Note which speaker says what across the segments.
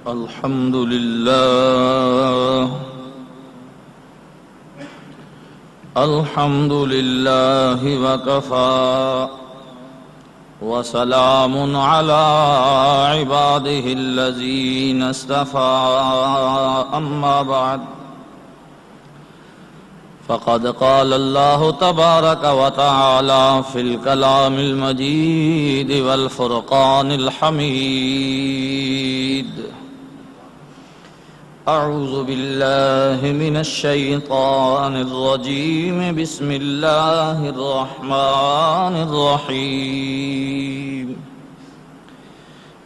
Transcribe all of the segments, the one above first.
Speaker 1: الحمد لله الحمد لله وكفى وسلام على عباده الذين اصطفى أما بعد فقد قال الله تبارك وتعالى في الكلام المجيد والفرقان الحميد أعوذ بالله من الشيطان الرجيم بسم الله الرحمن الرحيم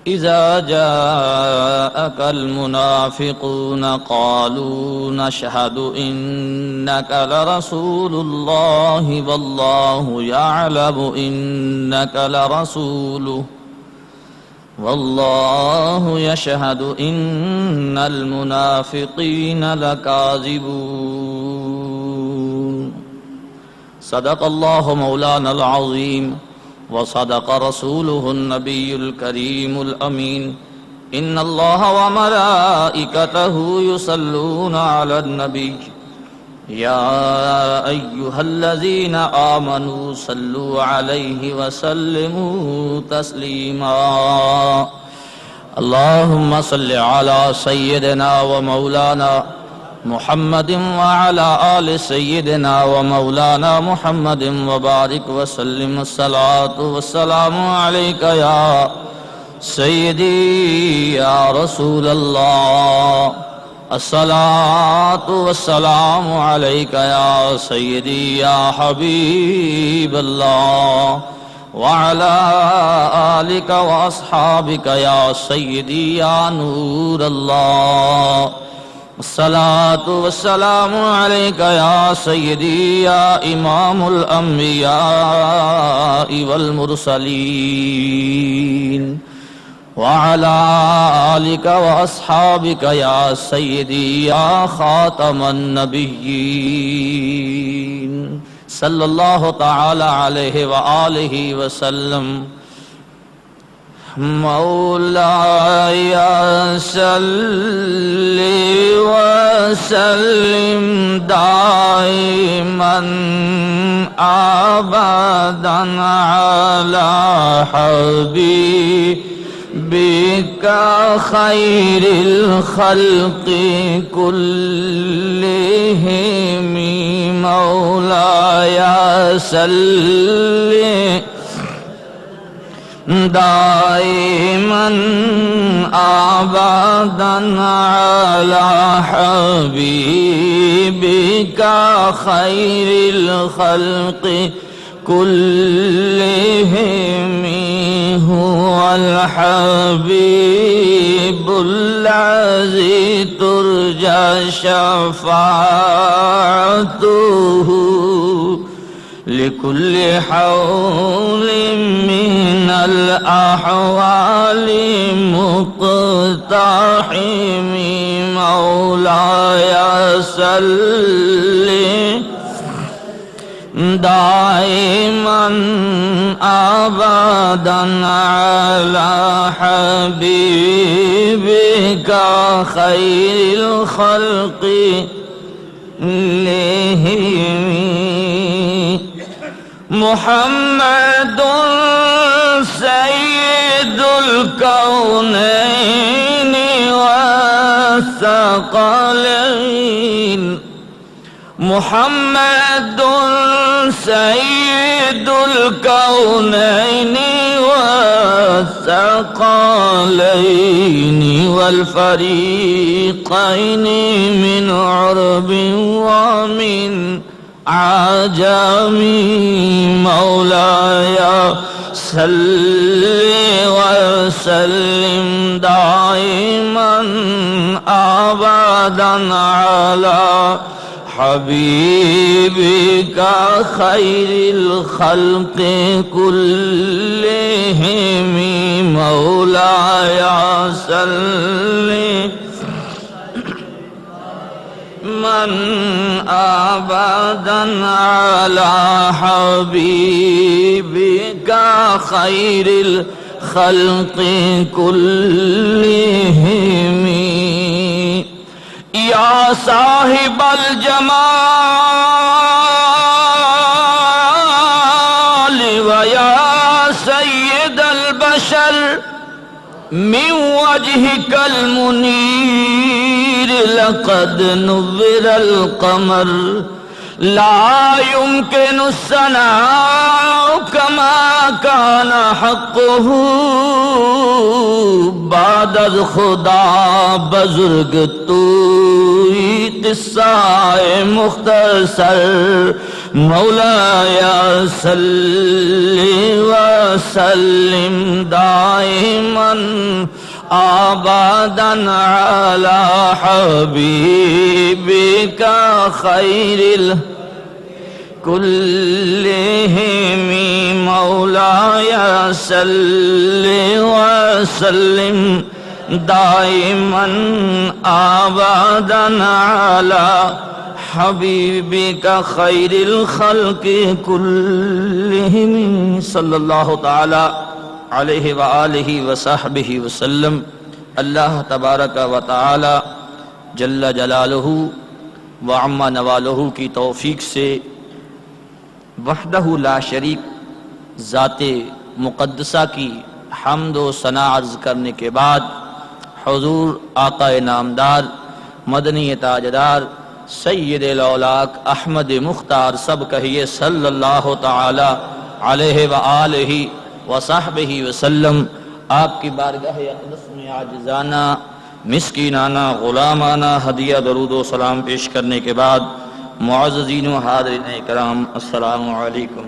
Speaker 1: إذا جاءك المنافقون قالوا نشهد إنك لرسول الله والله يعلم إنك لرسوله والله يشهد إن المنافقين لكاذبون صدق الله مولانا العظيم وصدق رسوله النبي الكريم الأمين إن الله وملائكته يصلون على النبي يا أيها الذين آمنوا صلوا عليه وسلموا تسليما اللهم صل على سيدنا ومولانا محمد وعلى آل سيدنا ومولانا محمد وبارك وسلم الصلاة والسلام عليك يا سيدي يا رسول الله الصلاة والسلام عليك يا سيدي يا حبيب الله وعلى آلك وأصحابك يا سيدي يا نور الله الصلاة والسلام عليك يا سيدي يا إمام الأنبياء والمرسلين وعلى آلك وأصحابك يا سيدي يا خاتم النبيين صلى الله تعالى عليه وآله وسلم مولاي صل وسلم دائما أبدا على حبيبك خير الخلق كلهم مولاي صل دائما أبدا على حبيبك خير الخلق كلهم هو الحبيب الذي ترجى شفاعته لكل حول من الأحوال مقتحم مولاي صل دائما أبدا على حبيبك خير الخلق كلهم محمد سيد الكونين والثقلين محمد سيد الكونين والثقلين والفريقين من عرب ومن عجم مولاي صل وسلم دائما أبدا على حبيبك خير الخلق كلهم مولاي صل من أبدا على حبيبك خير الخلق كلهم صاحب الجمال ویا سید البشر من وجهك المنير لقد نور القمر لا يمكن الثناء كما كان حقه بعد خدا بزرگ توئی قصہ مختصر مولایا صلی وسلم دائما ابدا علی حبیبک خیر كلهم مولاي صل وسلم دائما ابدا على حبيبك خير الخلق كلهم صلى الله تعالى عليه وآله وصحبه وسلم. اللہ تبارک و تعالی جل جلالہ وعم نوالہ کی توفیق سے وحدہ لا شریک ذات مقدسہ کی حمد و ثنا عرض کرنے کے بعد حضور آقا نامدار مدنی تاجدار سید الاولاق احمد مختار سب کہیے صلی اللہ تعالی علیہ وآلہ وصحبہ وسلم. آپ کی بارگاہ اقدس میں عاجزانہ مسکینانہ غلامانہ ہدیہ درود و سلام پیش کرنے کے بعد معززین و حاضرین کرام السلام علیکم.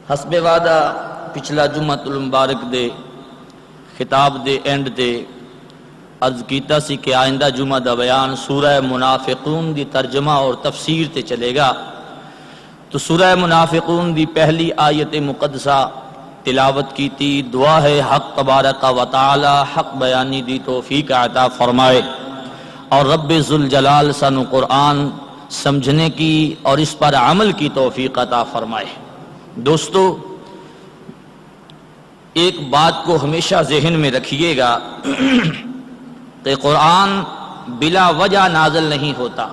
Speaker 1: حسب وعدہ پچھلا جمعہ المبارک دے خطاب دے اینڈ دے عرض کیتا سی کہ آئندہ جمعہ دا بیان سورہ منافقون دی ترجمہ اور تفسیر تے چلے گا. تو سورہ منافقون دی پہلی آیت مقدسہ تلاوت کی تھی. دعا ہے حق تبارک و تعالی حق بیانی دی توفیق عطا فرمائے اور رب ذوالجلال سانو قرآن سمجھنے کی اور اس پر عمل کی توفیق عطا فرمائے. دوستو ایک بات کو ہمیشہ ذہن میں رکھیے گا کہ قرآن بلا وجہ نازل نہیں ہوتا،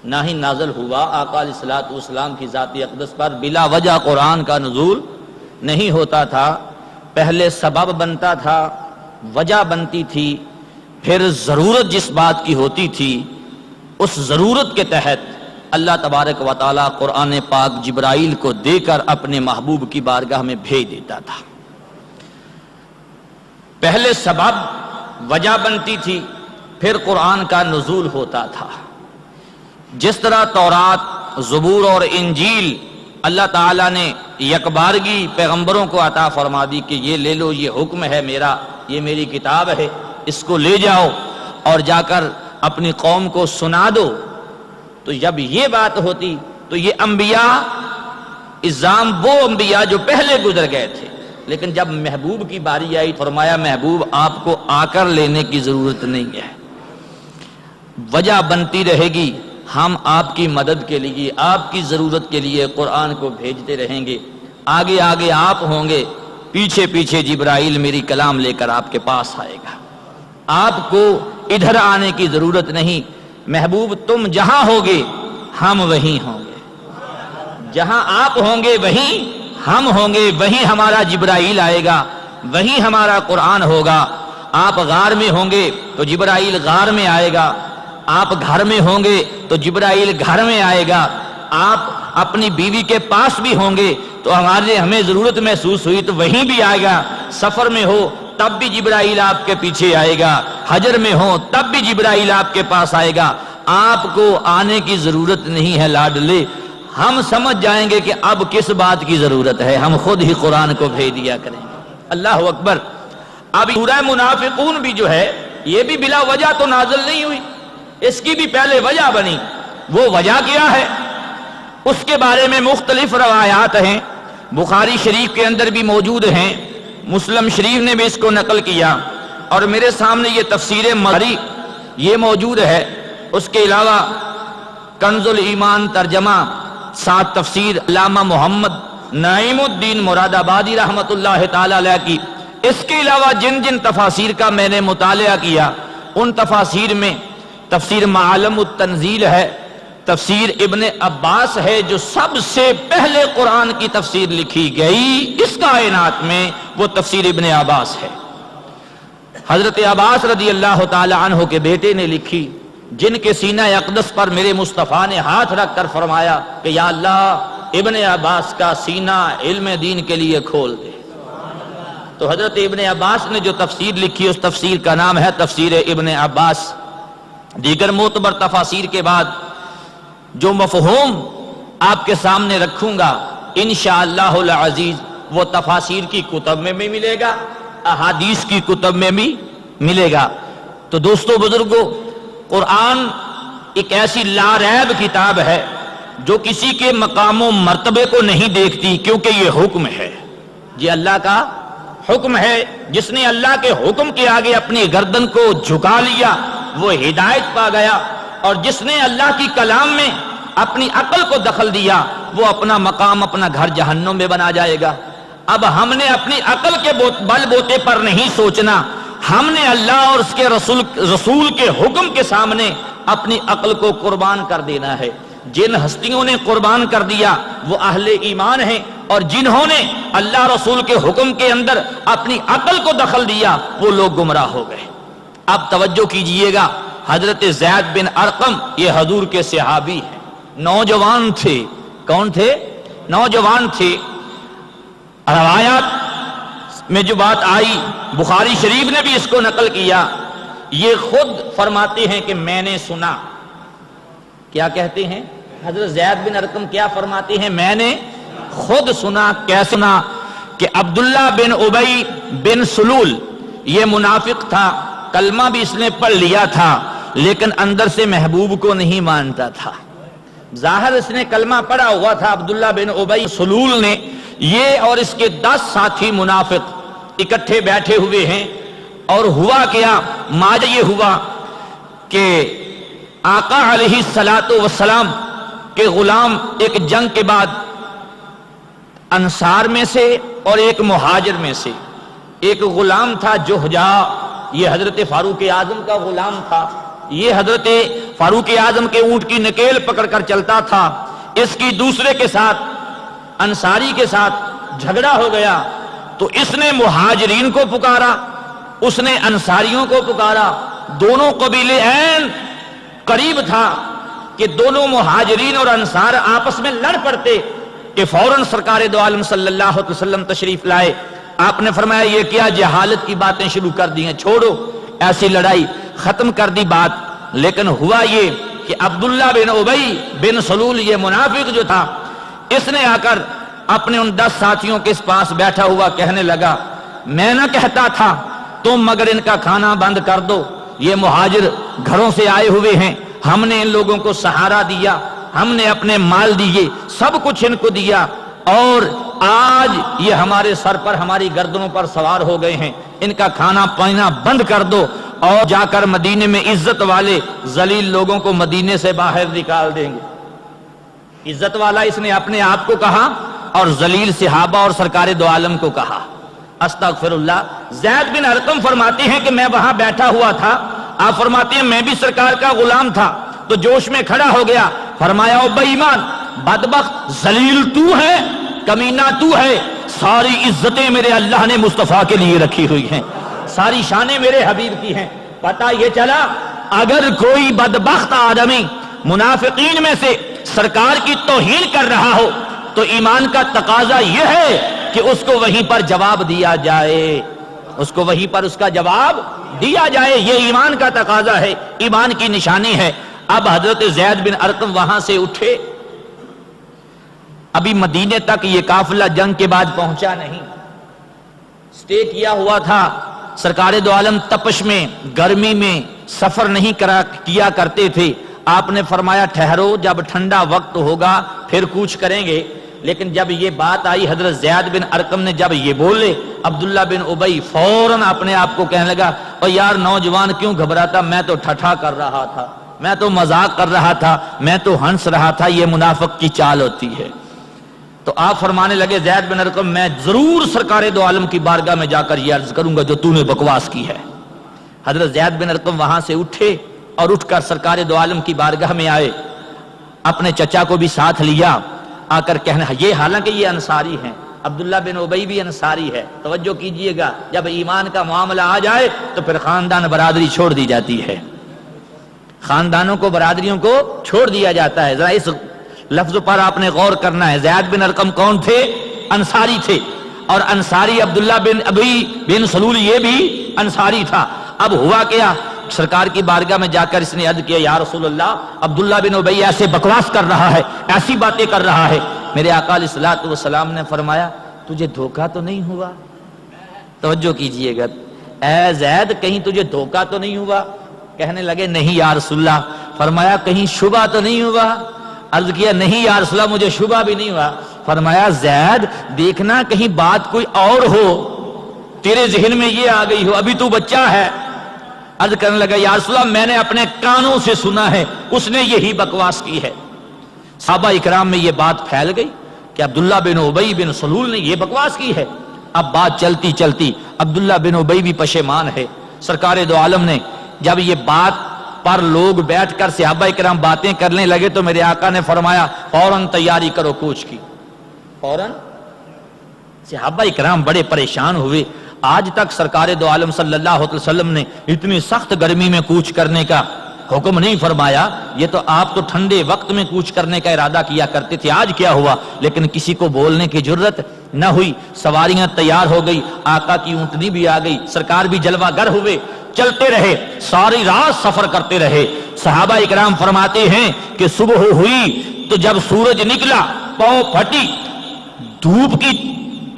Speaker 1: نہ ہی نازل ہوا. آقا علیہ الصلوۃ والسلام کی ذات اقدس پر بلا وجہ قرآن کا نزول نہیں ہوتا تھا. پہلے سبب بنتا تھا، وجہ بنتی تھی، پھر ضرورت جس بات کی ہوتی تھی اس ضرورت کے تحت اللہ تبارک و تعالی قرآن پاک جبرائیل کو دے کر اپنے محبوب کی بارگاہ میں بھیج دیتا تھا. پہلے سبب وجہ بنتی تھی، پھر قرآن کا نزول ہوتا تھا. جس طرح تورات، زبور اور انجیل اللہ تعالیٰ نے یکبارگی پیغمبروں کو عطا فرما دی کہ یہ لے لو، یہ حکم ہے میرا، یہ میری کتاب ہے، اس کو لے جاؤ اور جا کر اپنی قوم کو سنا دو. تو جب یہ بات ہوتی تو یہ انبیاء الزام وہ انبیاء جو پہلے گزر گئے تھے، لیکن جب محبوب کی باری آئی فرمایا محبوب آپ کو آ کر لینے کی ضرورت نہیں ہے، وجہ بنتی رہے گی. ہم آپ کی مدد کے لیے، آپ کی ضرورت کے لیے قرآن کو بھیجتے رہیں گے. آگے آگے آپ ہوں گے، پیچھے پیچھے جبرائیل میری کلام لے کر آپ کے پاس آئے گا. آپ کو ادھر آنے کی ضرورت نہیں. محبوب تم جہاں ہوگے ہم وہیں ہوں گے، جہاں آپ ہوں گے وہیں ہم ہوں گے، وہیں ہمارا جبرائیل آئے گا، وہیں ہمارا قرآن ہوگا. آپ غار میں ہوں گے تو جبرائیل غار میں آئے گا، آپ گھر میں ہوں گے تو جبرائیل گھر میں آئے گا، آپ اپنی بیوی کے پاس بھی ہوں گے تو ہمیں ضرورت محسوس ہوئی تو وہیں بھی آئے گا. سفر میں ہو تب بھی جبرائیل آپ کے پیچھے آئے گا، حجر میں ہو تب بھی جبرائیل آپ کے پاس آئے گا. آپ کو آنے کی ضرورت نہیں ہے لاڈلے. ہم سمجھ جائیں گے کہ اب کس بات کی ضرورت ہے، ہم خود ہی قرآن کو بھیج دیا کریں گے. اللہ اکبر. اب سورہ منافقون بھی جو ہے یہ بھی بلا وجہ تو نازل نہیں ہوئی، اس کی بھی پہلے وجہ بنی. وہ وجہ کیا ہے اس کے بارے میں مختلف روایات ہیں. بخاری شریف کے اندر بھی موجود ہیں، مسلم شریف نے بھی اس کو نقل کیا، اور میرے سامنے یہ تفسیر مری یہ موجود ہے. اس کے علاوہ کنز الایمان ترجمہ ساتھ تفسیر علامہ محمد نعیم الدین مراد آبادی رحمۃ اللہ تعالی علیہ کی. اس کے علاوہ جن جن تفاسیر کا میں نے مطالعہ کیا ان تفاسیر میں تفسیر معالم التنزیل ہے، تفسیر ابن عباس ہے جو سب سے پہلے قرآن کی تفسیر لکھی گئی اس کائنات میں، وہ تفسیر ابن عباس ہے۔ حضرت عباس رضی اللہ تعالی عنہ کے بیٹے نے لکھی، جن کے سینہ اقدس پر میرے مصطفیٰ نے ہاتھ رکھ کر فرمایا کہ یا اللہ ابن عباس کا سینہ علم دین کے لیے کھول دے۔ تو حضرت ابن عباس نے جو تفسیر لکھی اس تفسیر کا نام ہے تفسیر ابن عباس۔ دیگر معتبر تفاسیر کے بعد جو مفہوم آپ کے سامنے رکھوں گا انشاءاللہ العزیز وہ تفاسیر کی کتب میں بھی ملے گا، احادیث کی کتب میں بھی ملے گا۔ تو دوستو بزرگو، قرآن ایک ایسی لا ریب کتاب ہے جو کسی کے مقام و مرتبے کو نہیں دیکھتی، کیونکہ یہ حکم ہے، یہ اللہ کا حکم ہے۔ جس نے اللہ کے حکم کے آگے اپنی گردن کو جھکا لیا وہ ہدایت پا گیا، اور جس نے اللہ کی کلام میں اپنی عقل کو دخل دیا وہ اپنا مقام، اپنا گھر جہنم میں بنا جائے گا۔ اب ہم نے اپنی عقل کے بل بوتے پر نہیں سوچنا، ہم نے اللہ اور اس کے رسول کے حکم کے سامنے اپنی عقل کو قربان کر دینا ہے۔ جن ہستیوں نے قربان کر دیا وہ اہل ایمان ہیں، اور جنہوں نے اللہ رسول کے حکم کے اندر اپنی عقل کو دخل دیا وہ لوگ گمراہ ہو گئے۔ اب توجہ کیجئے گا، حضرت زید بن ارقم یہ حضور کے صحابی ہیں، نوجوان تھے۔ کون تھے؟ نوجوان تھے۔ روایات میں جو بات آئی بخاری شریف نے بھی اس کو نقل کیا، یہ خود فرماتے ہیں کہ میں نے سنا۔ کیا کہتے ہیں حضرت زید بن ارقم؟ کیا فرماتے ہیں؟ میں نے خود سنا۔ کیسے سنا؟ کہ عبداللہ بن ابی بن سلول یہ منافق تھا، کلمہ بھی اس نے پڑھ لیا تھا لیکن اندر سے محبوب کو نہیں مانتا تھا۔ ظاہر اس نے کلمہ پڑھا ہوا تھا عبداللہ بن ابی سلول نے، یہ اور اس کے 10 ساتھی منافق اکٹھے بیٹھے ہوئے ہیں، اور ہوا کیا؟ ماجہ یہ ہوا کہ آقا علیہ السلام کے غلام ایک جنگ کے بعد انصار میں سے اور ایک مہاجر میں سے ایک غلام تھا جوہجا، یہ حضرت فاروق اعظم کا غلام تھا، یہ حضرت فاروق اعظم کے اونٹ کی نکیل پکڑ کر چلتا تھا۔ اس کی دوسرے کے ساتھ انصاری کے ساتھ جھگڑا ہو گیا تو اس نے مہاجرین کو پکارا، اس نے انصاریوں کو پکارا، دونوں قبیلے عین قریب تھا کہ دونوں مہاجرین اور انصار آپس میں لڑ پڑتے کہ فوراً سرکار دو عالم صلی اللہ علیہ وسلم تشریف لائے۔ آپ نے فرمایا یہ کیا جہالت کی باتیں شروع کر دی ہیں، چھوڑو ایسی لڑائی، ختم کر دی بات۔ لیکن ہوا یہ کہ عبداللہ بن ابی بن سلول یہ منافق جو تھا، اس نے آ کر اپنے ان 10 ساتھیوں کے پاس بیٹھا ہوا کہنے لگا میں نہ کہتا تھا تم مگر ان کا کھانا بند کر دو، یہ مہاجر گھروں سے آئے ہوئے ہیں، ہم نے ان لوگوں کو سہارا دیا، ہم نے اپنے مال دیے، سب کچھ ان کو دیا، اور آج یہ ہمارے سر پر ہماری گردنوں پر سوار ہو گئے ہیں، ان کا کھانا پینا بند کر دو اور جا کر مدینے میں عزت والے ذلیل لوگوں کو مدینے سے باہر نکال دیں گے۔ عزت والا اس نے اپنے آپ کو کہا اور ذلیل صحابہ اور سرکار دو عالم کو کہا۔ استغفر اللہ۔ زید بن ارقم فرماتے ہیں کہ میں وہاں بیٹھا ہوا تھا، آپ فرماتے ہیں میں بھی سرکار کا غلام تھا تو جوش میں کھڑا ہو گیا، فرمایا او بے ایمان بدبخت ذلیل تو ہے، کمینہ تو ہے، ساری عزتیں میرے اللہ نے مصطفیٰ کے لیے رکھی ہوئی ہیں، ساری شانیں میرے حبیب کی ہیں۔ پتہ یہ چلا اگر کوئی بدبخت آدمی منافقین میں سے سرکار کی توہین کر رہا ہو تو ایمان کا تقاضا یہ ہے کہ اس کو وہیں پر جواب دیا جائے، اس کو وہیں پر اس کا جواب دیا جائے، یہ ایمان کا تقاضا ہے، ایمان کی نشانی ہے۔ اب حضرت زید بن ارقم وہاں سے اٹھے، ابھی مدینے تک یہ قافلہ جنگ کے بعد پہنچا نہیں، سٹے کیا ہوا تھا۔ سرکار دو عالم تپش میں گرمی میں سفر نہیں کیا کرتے تھے، آپ نے فرمایا ٹھہرو، جب ٹھنڈا وقت ہوگا پھر کوچ کریں گے۔ لیکن جب یہ بات آئی حضرت زید بن ارقم نے جب یہ بولے، عبداللہ بن ابی فوراً اپنے آپ کو کہنے لگا اور یار نوجوان کیوں گھبراتا، میں تو ٹھٹھا کر رہا تھا، میں تو مذاق کر رہا تھا، میں تو ہنس رہا تھا، یہ منافق کی چال ہوتی ہے۔ تو آپ فرمانے لگے زید بن ارقم میں ضرور سرکار دو عالم کی بارگاہ میں جا کر یہ عرض کروں گا جو تو نے بکواس کی ہے۔ حضرت زید بن ارقم وہاں سے اٹھے اور اٹھ کر سرکار دو عالم کی بارگاہ میں آئے، اپنے چچا کو بھی ساتھ لیا، آ کر کہنا، یہ حالانکہ یہ انصاری ہیں، عبداللہ بن ابی بھی انصاری ہے۔ توجہ کیجئے گا، جب ایمان کا معاملہ آ جائے تو پھر خاندان برادری چھوڑ دی جاتی ہے، خاندانوں کو برادریوں کو چھوڑ دیا جاتا ہے۔ ذرا اس لفظ پر آپ نے غور کرنا ہے۔ زید بن ارقم کون تھے؟ انصاری تھے، اور انصاری عبداللہ بن ابی بن سلول یہ بھی انصاری تھا۔ اب ہوا کیا، سرکار کی بارگاہ میں جا کر اس نے عرض کیا، یا رسول اللہ، عبداللہ بن ابی ایسے بکواس کر رہا ہے، ایسی باتیں کر رہا ہے۔ میرے آقا علیہ الصلوۃ والسلام نے فرمایا، تجھے دھوکہ تو نہیں ہوا؟ توجہ کیجئے گا، اے زید کہیں تجھے دھوکہ تو نہیں ہوا؟ کہنے لگے نہیں یا رسول اللہ۔ فرمایا کہیں شبہ تو نہیں ہوا؟ عرض کیا نہیں یا رسول اللہ، مجھے شبہ بھی نہیں ہوا۔ فرمایا زید دیکھنا کہیں بات کوئی اور ہو، تیرے ذہن میں یہ آ گئی ہو، ابھی تو بچہ ہے۔ عرض کرنے لگا یا رسول اللہ میں نے اپنے کانوں سے سنا ہے، اس نے یہی بکواس کی ہے۔ صحابہ اکرام میں یہ بات پھیل گئی کہ عبداللہ بن ابی بن سلول نے یہ بکواس کی ہے۔ اب بات چلتی چلتی عبداللہ بن ابی بھی پشیمان ہے۔ سرکار دو عالم نے جب یہ بات پر لوگ بیٹھ کر صحابہ اکرام باتیں کرنے لگے تو میرے آقا نے فرمایا فوراً تیاری کرو کوچ کی، فوراً۔ صحابہ اکرام بڑے پریشان ہوئے۔ آج تک سرکار دو عالم صلی اللہ علیہ وسلم نے اتنی سخت گرمی میں کوچ کرنے کا حکم نہیں فرمایا، یہ تو آپ تو ٹھنڈے وقت میں کوچ کرنے کا ارادہ کیا کرتے تھے، آج کیا ہوا؟ لیکن کسی کو بولنے کی جرت نہ ہوئی۔ سواریاں تیار ہو گئی، آقا کی اونٹنی بھی آ گئی، سرکار بھی جلوہ گر ہوئے، چلتے رہے، ساری رات سفر کرتے رہے۔ صحابہ اکرام فرماتے ہیں کہ صبح ہوئی تو جب سورج نکلا، پاؤں پھٹی، دھوپ کی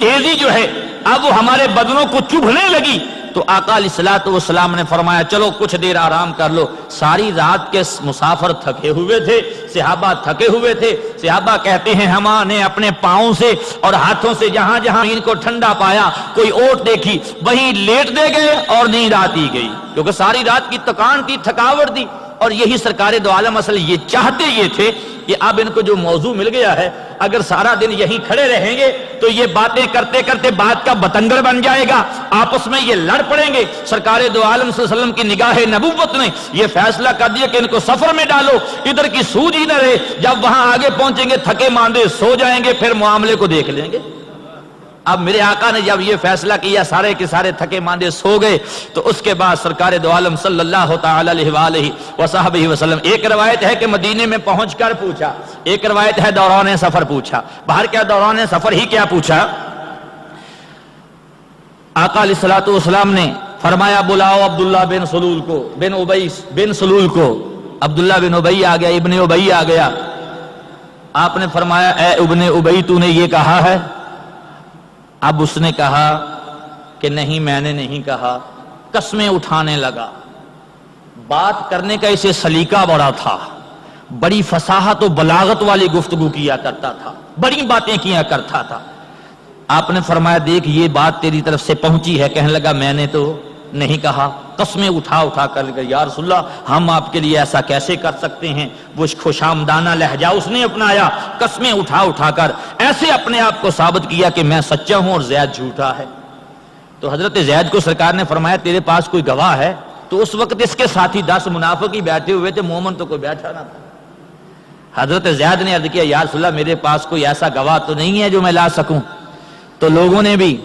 Speaker 1: تیزی جو ہے اب وہ ہمارے بدنوں کو چبھنے لگی، تو آقا علیہ الصلوۃ والسلام نے فرمایا چلو کچھ دیر آرام کر لو۔ ساری رات کے مسافر تھکے ہوئے تھے، صحابہ تھکے ہوئے تھے۔ صحابہ کہتے ہیں ہم نے اپنے پاؤں سے اور ہاتھوں سے جہاں جہاں ان کو ٹھنڈا پایا، کوئی اوٹ دیکھی، وہیں لیٹ دے گئے اور نیند آتی گئی، کیونکہ ساری رات کی تکان تھی، تھکاوٹ تھی۔ اور یہی سرکار دو عالم اصل یہ چاہتے یہ تھے کہ اب ان کو جو موضوع مل گیا ہے، اگر سارا دن یہیں کھڑے رہیں گے تو یہ باتیں کرتے کرتے بات کا بتنگڑ بن جائے گا، آپس میں یہ لڑ پڑیں گے۔ سرکار دو عالم صلی اللہ علیہ وسلم کی نگاہ نبوت نے یہ فیصلہ کر دیا کہ ان کو سفر میں ڈالو، ادھر کی سوج ہی نہ رہے، جب وہاں آگے پہنچیں گے تھکے ماندے سو جائیں گے، پھر معاملے کو دیکھ لیں گے۔ اب میرے آقا نے جب یہ فیصلہ کیا، سارے کے سارے تھکے ماندے سو گئے، تو اس کے بعد سرکار دو عالم صلی اللہ تعالی علیہ وآلہ وصحبہ وسلم، ایک روایت ہے کہ مدینے میں پہنچ کر پوچھا، ایک روایت ہے دوران سفر پوچھا۔ باہر کیا دوران سفر ہی کیا پوچھا، آقا علیہ الصلوۃ والسلام نے فرمایا بلاؤ عبداللہ بن سلول کو، بن ابی بن سلول کو۔ عبداللہ بن ابی آ گیا، ابن ابی آ گیا۔ آپ نے فرمایا اے ابن ابی تو نے یہ کہا ہے؟ اب اس نے کہا کہ نہیں میں نے نہیں کہا، قسمیں اٹھانے لگا۔ بات کرنے کا اسے سلیقہ بڑا تھا، بڑی فصاحت و بلاغت والی گفتگو کیا کرتا تھا، بڑی باتیں کیا کرتا تھا۔ آپ نے فرمایا دیکھ یہ بات تیری طرف سے پہنچی ہے۔ کہنے لگا میں نے تو نہیں کہا۔ قسمیں اٹھا اٹھا کر لگا یا رسول اللہ ہم آپ کے لیے ایسا کیسے کر سکتے ہیں؟ وہ خوشامدانہ لہجہ اس نے اپنایا، قسمیں اٹھا اٹھا کر ایسے اپنے آپ کو ثابت کیا کہ میں سچا ہوں اور زید جھوٹا ہے۔ تو حضرت زید کو سرکار نے فرمایا تیرے پاس کوئی گواہ ہے؟ تو اس وقت اس کے ساتھی 10 منافق ہی بیٹھے ہوئے تھے، مومن تو کوئی بیٹھا نہ تھا۔ حضرت زید نے عرض کیا یا رسول اللہ میرے پاس کوئی ایسا گواہ تو نہیں ہے جو میں لا سکوں۔ تو لوگوں نے بھی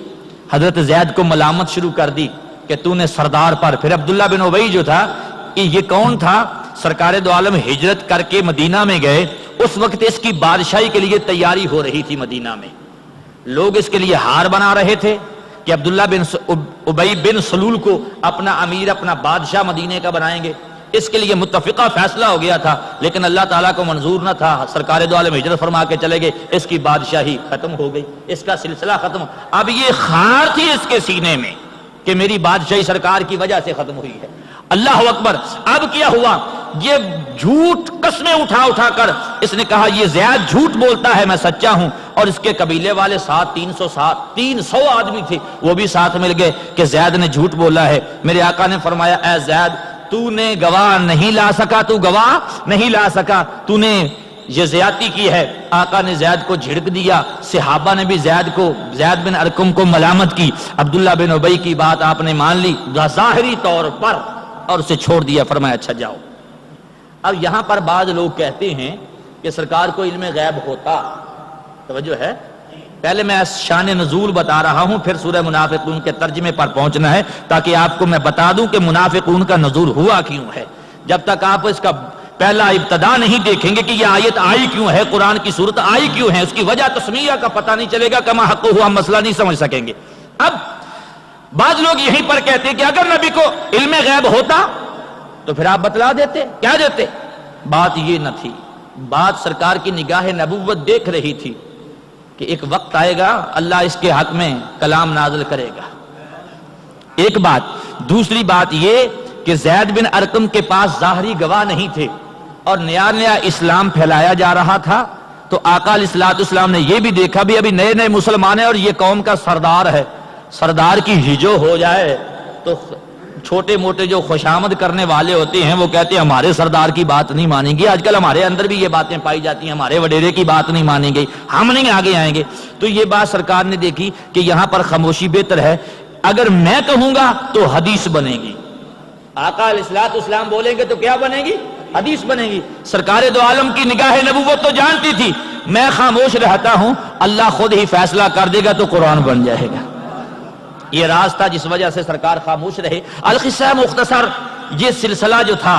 Speaker 1: حضرت زید کو ملامت شروع کر دی کہ تو نے سردار پر، پھر عبداللہ بن ابی جو تھا کہ یہ کون تھا؟ سرکار دو عالم ہجرت کر کے مدینہ میں گئے، اس وقت اس کی بادشاہی کے لیے تیاری ہو رہی تھی مدینہ میں، لوگ اس کے لیے ہار بنا رہے تھے کہ عبداللہ بن ابی بن سلول کو اپنا امیر، اپنا بادشاہ مدینے کا بنائیں گے، اس کے لیے متفقہ فیصلہ ہو گیا تھا، لیکن اللہ تعالیٰ کو منظور نہ تھا۔ سرکار دو عالم ہجرت فرما کے چلے گئے، اس کی بادشاہی ختم ہو گئی، اس کا سلسلہ ختم۔ اب یہ خار تھی اس کے سینے میں کہ میری بادشاہی سرکار کی وجہ سے ختم ہوئی ہے۔ اللہ اکبر۔ اب کیا ہوا؟ یہ جھوٹ قسمیں اٹھا اٹھا کر اس نے کہا یہ زید جھوٹ بولتا ہے، میں سچا ہوں۔ اور اس کے قبیلے والے 300 آدمی تھے، وہ بھی ساتھ مل گئے کہ زید نے جھوٹ بولا ہے۔ میرے آقا نے فرمایا اے زید تو نے گواہ نہیں لا سکا، تو گواہ نہیں لا سکا، تو نے یہ زیادتی کی ہے۔ آقا نے زید کو جھڑک دیا، صحابہ نے بھی زید بن ارقم کو ملامت کی۔ عبداللہ بن ابی کی بات آپ نے مان لی ظاہری طور پر اور اسے چھوڑ دیا، فرمایا اچھا جاؤ اب یہاں پر بعض لوگ کہتے ہیں کہ سرکار کو علم غیب ہوتا، توجہ ہے، پہلے میں شان نزول بتا رہا ہوں، پھر سورہ منافقون کے ترجمے پر پہنچنا ہے تاکہ آپ کو میں بتا دوں کہ منافقون کا نزول ہوا کیوں ہے۔ جب تک آپ اس کا پہلا ابتدا نہیں دیکھیں گے کہ یہ آیت آئی کیوں ہے، قرآن کی صورت آئی کیوں ہے، اس کی وجہ تسمیہ کا پتہ نہیں چلے گا، کما حق ہوا مسئلہ نہیں سمجھ سکیں گے۔ اب بعض لوگ یہیں پر کہتے ہیں کہ اگر نبی کو علم غیب ہوتا تو پھر آپ بتلا دیتے، کیا دیتے؟ بات یہ نہ تھی، بات سرکار کی نگاہ نبوت دیکھ رہی تھی کہ ایک وقت آئے گا اللہ اس کے حق میں کلام نازل کرے گا، ایک بات۔ دوسری بات یہ کہ زید بن ارقم کے پاس ظاہری گواہ نہیں تھے اور نیا نیا اسلام پھیلایا جا رہا تھا، تو آقا علیہ الصلوۃ والسلام نے یہ بھی دیکھا بھی ابھی نئے نئے مسلمان ہیں اور یہ قوم کا سردار ہے، سردار کی ہجو ہو جائے تو چھوٹے موٹے جو خوشامد کرنے والے ہوتے ہیں وہ کہتے ہیں ہمارے سردار کی بات نہیں مانیں گے۔ آج کل ہمارے اندر بھی یہ باتیں پائی جاتی ہیں، ہمارے وڈیرے کی بات نہیں مانیں گے، ہم نہیں آگے آئیں گے۔ تو یہ بات سرکار نے دیکھی کہ یہاں پر خاموشی بہتر ہے، اگر میں کہوں گا تو حدیث بنے گی، آقا علیہ الصلوۃ والسلام بولیں گے تو کیا بنے گی؟ حدیث بنے گی۔ سرکار دو عالم کی نگاہ نبوت تو جانتی تھی، میں خاموش رہتا ہوں، اللہ خود ہی فیصلہ کر دے گا تو قرآن بن جائے گا۔ یہ راز تھا جس وجہ سے سرکار خاموش رہے۔ القصہ مختصر، یہ سلسلہ جو تھا،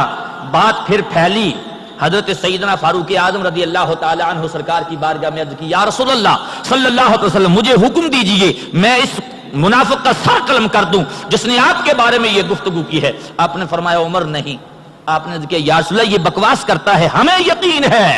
Speaker 1: بات پھر پھیلی، حضرت سیدنا فاروق اعظم رضی اللہ تعالی عنہ سرکار کی بارگاہ میں عرض کی، یا رسول اللہ صلی اللہ علیہ وسلم، مجھے حکم دیجئے میں اس منافق کا سر قلم کر دوں جس نے آپ کے بارے میں یہ گفتگو کی ہے۔ آپ نے فرمایا عمر نہیں، آپ نے کہا یا رسول اللہ یہ بکواس کرتا ہے، ہمیں یقین ہے۔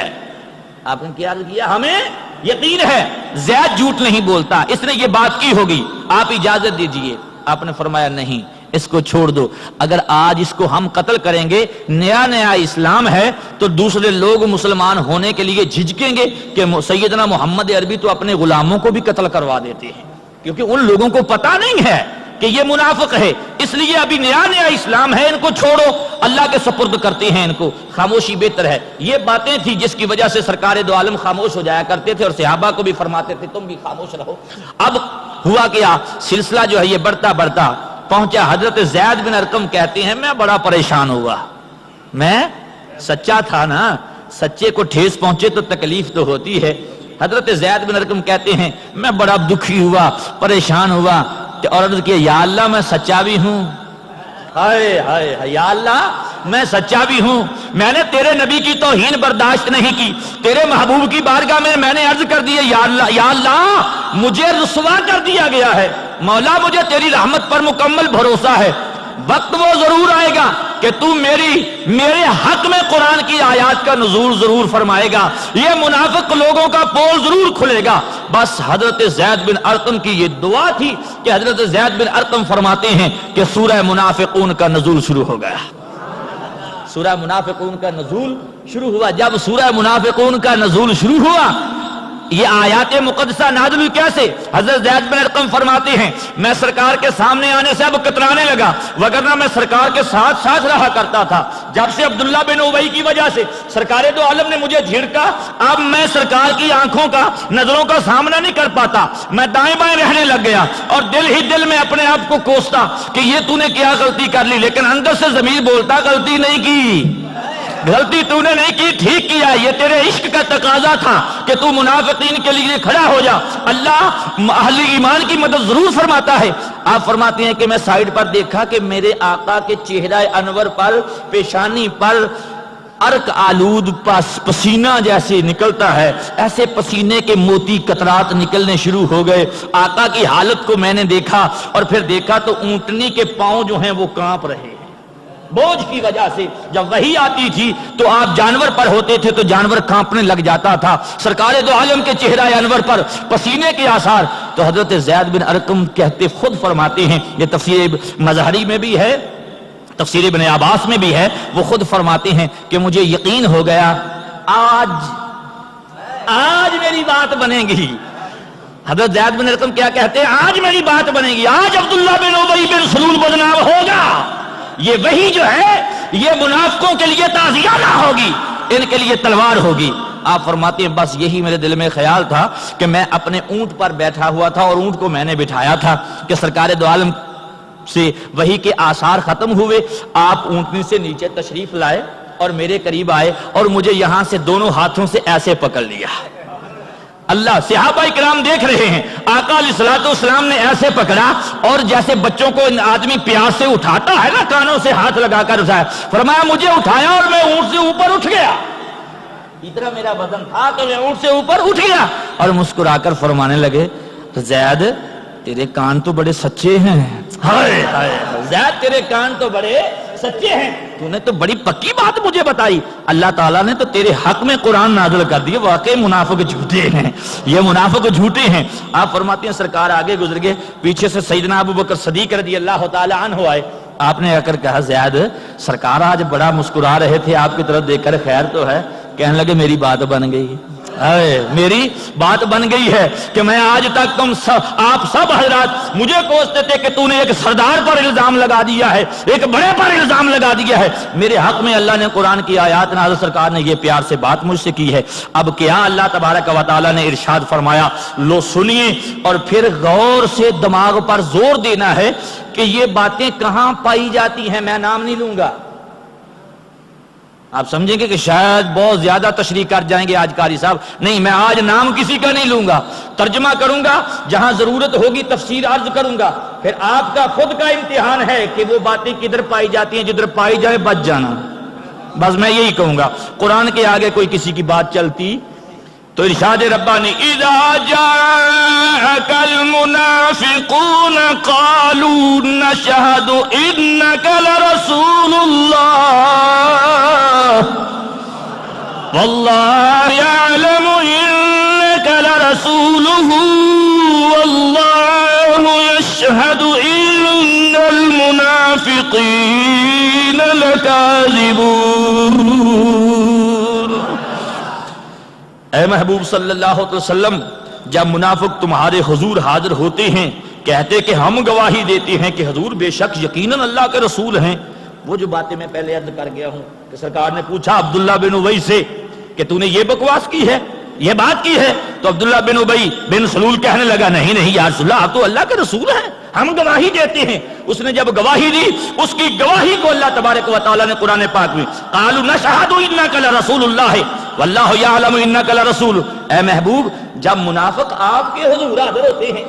Speaker 1: آپ نے کیا عرض کیا؟ ہمیں یقین ہے، زید جھوٹ نہیں بولتا، اس نے یہ بات کی ہوگی، آپ اجازت دیجئے۔ آپ نے فرمایا نہیں، اس کو چھوڑ دو، اگر آج اس کو ہم قتل کریں گے، نیا نیا اسلام ہے، تو دوسرے لوگ مسلمان ہونے کے لیے جھجکیں گے کہ سیدنا محمد عربی تو اپنے غلاموں کو بھی قتل کروا دیتے ہیں، کیونکہ ان لوگوں کو پتہ نہیں ہے کہ یہ منافق ہے، اس لیے ابھی نیا نیا اسلام ہے، ان کو چھوڑو، اللہ کے سپرد کرتے ہیں ان کو، خاموشی بہتر ہے۔ یہ باتیں تھی جس کی وجہ سے سرکار دو عالم خاموش ہو جایا کرتے تھے اور صحابہ کو بھی فرماتے تھے تم بھی خاموش رہو۔ اب ہوا کیا، سلسلہ جو ہے یہ بڑھتا بڑھتا پہنچا، حضرت زید بن ارقم کہتے ہیں میں بڑا پریشان ہوا، میں سچا تھا نا، سچے کو ٹھیس پہنچے تو تکلیف تو ہوتی ہے۔ حضرت زید بن ارقم کہتے ہیں میں بڑا دکھی ہوا، پریشان ہوا، اور عرض کیا یا اللہ میں سچا بھی ہوں، ہائے ہائے یا اللہ میں سچا بھی ہوں، میں نے تیرے نبی کی توہین برداشت نہیں کی، تیرے محبوب کی بارگاہ میں نے عرض کر دی ہے یا اللہ مجھے رسوا کر دیا گیا ہے، مولا مجھے تیری رحمت پر مکمل بھروسہ ہے، وقت وہ ضرور آئے گا کہ تو میرے حق میں قرآن کی آیات کا نزول ضرور فرمائے گا، یہ منافق لوگوں کا پول ضرور کھلے گا۔ بس حضرت زید بن ارقم کی یہ دعا تھی کہ حضرت زید بن ارقم فرماتے ہیں کہ سورہ منافقون کا نزول شروع ہو گیا، سورہ منافقون کا نزول شروع ہوا۔ جب سورہ منافقون کا نزول شروع ہوا، یہ آیات مقدسہ نازل ہوئی کیسے؟ حضرت زید بن ارقم فرماتے ہیں میں سرکار کے سامنے آنے سے اب کترانے لگا، وگرنہ میں سرکار کے ساتھ ساتھ رہا کرتا تھا، جب سے عبداللہ بن ابی کی وجہ سے سرکار دو عالم نے مجھے جھڑکا، اب میں سرکار کی آنکھوں کا، نظروں کا سامنا نہیں کر پاتا، میں دائیں بائیں رہنے لگ گیا اور دل ہی دل میں اپنے آپ کو کوستا کہ یہ تو نے کیا غلطی کر لی، لیکن اندر سے ضمیر بولتا غلطی نہیں کی، غلطی تو نے نہیں کی، ٹھیک کیا، یہ تیرے عشق کا تقاضا تھا کہ تو منافقین کے لیے کھڑا ہو جا، اللہ اہل ایمان کی مدد ضرور فرماتا ہے۔ آپ فرماتے ہیں کہ میں سائیڈ پر دیکھا کہ میرے آقا کے چہرہ انور پر، پیشانی پر عرق آلود پسینہ جیسے نکلتا ہے، ایسے پسینے کے موتی قطرات نکلنے شروع ہو گئے۔ آقا کی حالت کو میں نے دیکھا اور پھر دیکھا تو اونٹنی کے پاؤں جو ہیں وہ کانپ رہے ہیں بوجھ کی وجہ سے، جب وحی آتی تھی تو آپ جانور پر ہوتے تھے تو جانور کانپنے لگ جاتا تھا، سرکار دو عالم کے چہرہ انور پر پسینے کے آثار۔ تو حضرت زید بن ارقم کہتے خود فرماتے ہیں، یہ تفسیر مظہری میں بھی ہے، تفسیر ابن عباس میں بھی ہے، وہ خود فرماتے ہیں کہ مجھے یقین ہو گیا آج میری بات بنے گی۔ حضرت زید بن ارقم کیا کہتے ہیں؟ آج میری بات بنے گی، آج عبداللہ بن ابی بن سلول بدنام ہوگا، یہ وہی جو ہے یہ منافقوں کے لیے تعزیہ نہ ہوگی، ان کے لیے تلوار ہوگی۔ آپ فرماتے ہیں بس یہی میرے دل میں خیال تھا کہ میں اپنے اونٹ پر بیٹھا ہوا تھا اور اونٹ کو میں نے بٹھایا تھا کہ سرکار دو عالم سے وحی کے آثار ختم ہوئے، آپ اونٹنی سے نیچے تشریف لائے اور میرے قریب آئے اور مجھے یہاں سے دونوں ہاتھوں سے ایسے پکڑ لیا. اللہ، صحابہ کرام دیکھ رہے ہیں، آقا علیہ الصلوۃ والسلام نے ایسے پکڑا اور جیسے بچوں کو آدمی پیار سے اٹھاتا ہے نا، کانوں سے ہاتھ لگا کر اٹھایا. فرمایا مجھے اٹھایا اور میں اونٹ سے اوپر اٹھ گیا. اتنا میرا وزن تھا کہ میں اونٹ سے اوپر اٹھ گیا. اور مسکرا کر فرمانے لگے تو زید تیرے کان تو بڑے سچے ہیں. ہائے ہائے زید تیرے کان تو بڑے سچے ہیں، تو نے تو بڑی پکی بات مجھے بتائی. اللہ تعالیٰ نے تو تیرے حق میں قرآن نازل کر دیے. واقعی منافق جھوٹے ہیں، یہ منافق جھوٹے ہیں. آپ فرماتے ہیں سرکار آگے گزر گئے، پیچھے سے سیدنا ابو بکر صدیق رضی اللہ تعالیٰ عنہ آئے. آپ نے آ کر کہا زید سرکار آج بڑا مسکرا رہے تھے، آپ کی طرف دیکھ کر خیر تو ہے؟ کہنے لگے میری بات بن گئی، میری بات بن گئی ہے کہ میں آج تک تم سب، آپ سب حضرات مجھے کوستے تھے کہ تو نے ایک سردار پر الزام لگا دیا ہے، ایک بڑے پر الزام لگا دیا ہے. میرے حق میں اللہ نے قرآن کی آیات نازل، سرکار نے یہ پیار سے بات مجھ سے کی ہے. اب کیا اللہ تبارک و تعالیٰ نے ارشاد فرمایا، لو سنیے اور پھر غور سے دماغ پر زور دینا ہے کہ یہ باتیں کہاں پائی جاتی ہیں. میں نام نہیں لوں گا. آپ سمجھیں گے کہ شاید بہت زیادہ تشریح کر جائیں گے آج قاری صاحب. نہیں، میں آج نام کسی کا نہیں لوں گا، ترجمہ کروں گا، جہاں ضرورت ہوگی تفسیر عرض کروں گا. پھر آپ کا خود کا امتحان ہے کہ وہ باتیں کدھر پائی جاتی ہیں، جدھر پائی جائے بچ جانا. بس میں یہی کہوں گا. قرآن کے آگے کوئی کسی کی بات چلتی تو ارشاد ربانی اذا جاءك المنافقون قالوا نشهد انك لرسول الله والله يعلم انك لرسوله والله يشهد ان المنافقين لكاذبون. اے محبوب صلی اللہ علیہ وسلم، جب منافق تمہارے حضور حاضر ہوتے ہیں کہتے کہ ہم گواہی دیتے ہیں کہ حضور بے شک یقیناً اللہ کے رسول ہیں. وہ جو باتیں میں پہلے عرض کر گیا ہوں کہ سرکار نے پوچھا عبداللہ بن ابی سے کہ تو نے یہ بکواس کی ہے، یہ بات کی ہے، تو عبداللہ بن ابی بن سلول کہنے لگا نہیں نہیں یا رسول اللہ، آپ تو اللہ کے رسول ہیں، ہم گواہی دیتے ہیں. اس نے جب گواہی دی، اس کی گواہی کو اللہ تبارک و تعالیٰ نے قرآن پاک میں قالوا نشهد انک لرسول اللہ واللہ یعلم انک لرسول. اے محبوب، جب منافق آپ کے حضور حاضر ہوتے ہیں،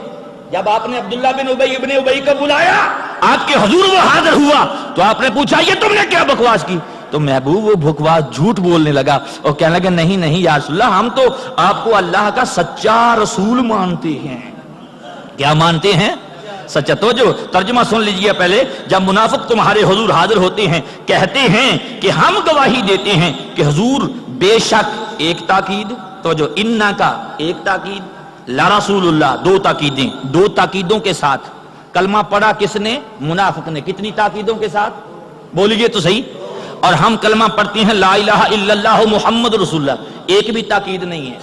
Speaker 1: جب آپ نے عبداللہ بن ابی ابن ابی کو بلایا، آپ کے حضور وہ حاضر ہوا تو آپ نے پوچھا یہ تم نے کیا بکواس کی؟ تو محبوب وہ بکواس جھوٹ بولنے لگا اور کہنے لگا نہیں نہیں یا رسول اللہ، ہم تو آپ کو اللہ کا سچا رسول مانتے ہیں. کیا مانتے ہیں؟ سچا. تو جو ترجمہ سن لیجئے پہلے. جب منافق تمہارے حضور حاضر ہوتے ہیں کہتے ہیں کہ ہم گواہی دیتے ہیں کہ حضور بے شک، ایک تاکید، تو جو انا کا ایک تاکید، لا رسول اللہ دو تاکیدیں، دو تاکیدوں کے ساتھ. کلمہ پڑھا کس نے؟ منافق نے. کتنی تاکیدوں کے ساتھ بولیے تو صحیح. اور ہم کلمہ پڑھتے ہیں لا الہ الا اللہ محمد رسول اللہ، ایک بھی تاکید نہیں ہے،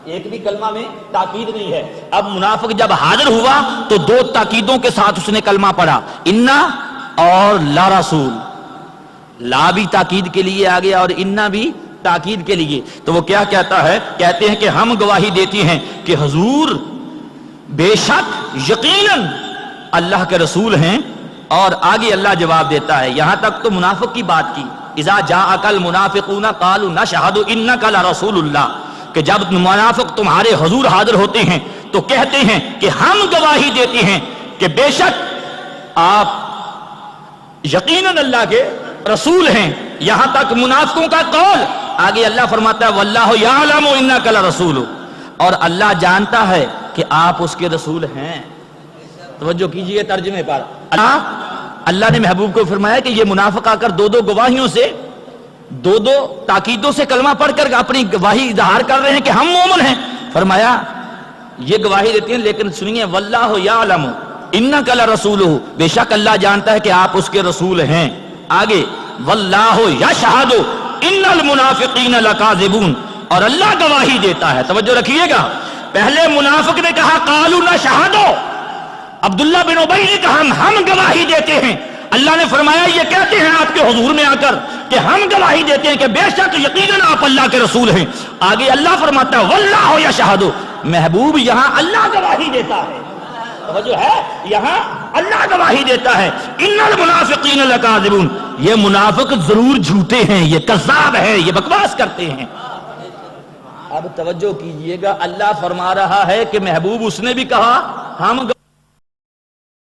Speaker 1: ایک بھی کلمہ میں تاکید نہیں ہے. اب منافق جب حاضر ہوا تو دو تاکیدوں کے ساتھ اس نے کلمہ پڑھا، انا اور لا رسول. لا بھی تاکید کے لیے آ گیا اور انا بھی تاکید کے لیے. تو وہ کیا کہتا ہے؟ کہتے ہیں کہ ہم گواہی دیتے ہیں کہ حضور بے شک یقیناً اللہ کے رسول ہیں. اور آگے اللہ جواب دیتا ہے. یہاں تک تو منافق کی بات کی. اذا جاءک المنافقون قالوا نشهد انک لرسول اللہ، کہ جب منافق تمہارے حضور حاضر ہوتے ہیں تو کہتے ہیں کہ ہم گواہی دیتے ہیں کہ بے شک آپ یقیناً اللہ کے رسول ہیں. یہاں تک منافقوں کا قول. آگے اللہ فرماتا ہے واللہ یعلم انک لرسول، اور اللہ جانتا ہے کہ آپ اس کے رسول ہیں. توجہ کیجئے ترجمے پر. اللہ نے محبوب کو فرمایا کہ یہ منافق آ کر دو دو گواہیوں سے، دو دو تاکیدوں سے کلمہ پڑھ کر اپنی گواہی اظہار کر رہے ہیں کہ ہم مومن ہیں. فرمایا یہ گواہی دیتے ہیں لیکن سنیے واللہ یعلم انک لرسولہ، بے شک اللہ جانتا ہے کہ آپ اس کے رسول ہیں. آگے واللہ یشہد ان المنافقین لکاذبون، اور اللہ گواہی دیتا ہے. توجہ رکھیے گا. پہلے منافق نے کہا قالوا نشہد، عبداللہ بن ابی نے کہا ہم گواہی دیتے ہیں. اللہ نے فرمایا یہ کہتے ہیں آپ کے حضور میں آ کر کہ ہم گواہی دیتے ہیں کہ بے شک یقیناً آپ اللہ کے رسول ہیں. آگے اللہ فرماتا ہے واللہ یشہد. محبوب یہاں اللہ گواہی دیتا ہے. توجہ ہے، یہاں اللہ گواہی دیتا ہے ان المنافقین لکاذبون. یہ منافق ضرور جھوٹے ہیں، یہ کذاب ہیں، یہ بکواس کرتے ہیں۔ اب توجہ کیجئے گا، اللہ فرما رہا ہے کہ محبوب اس نے بھی کہا ہم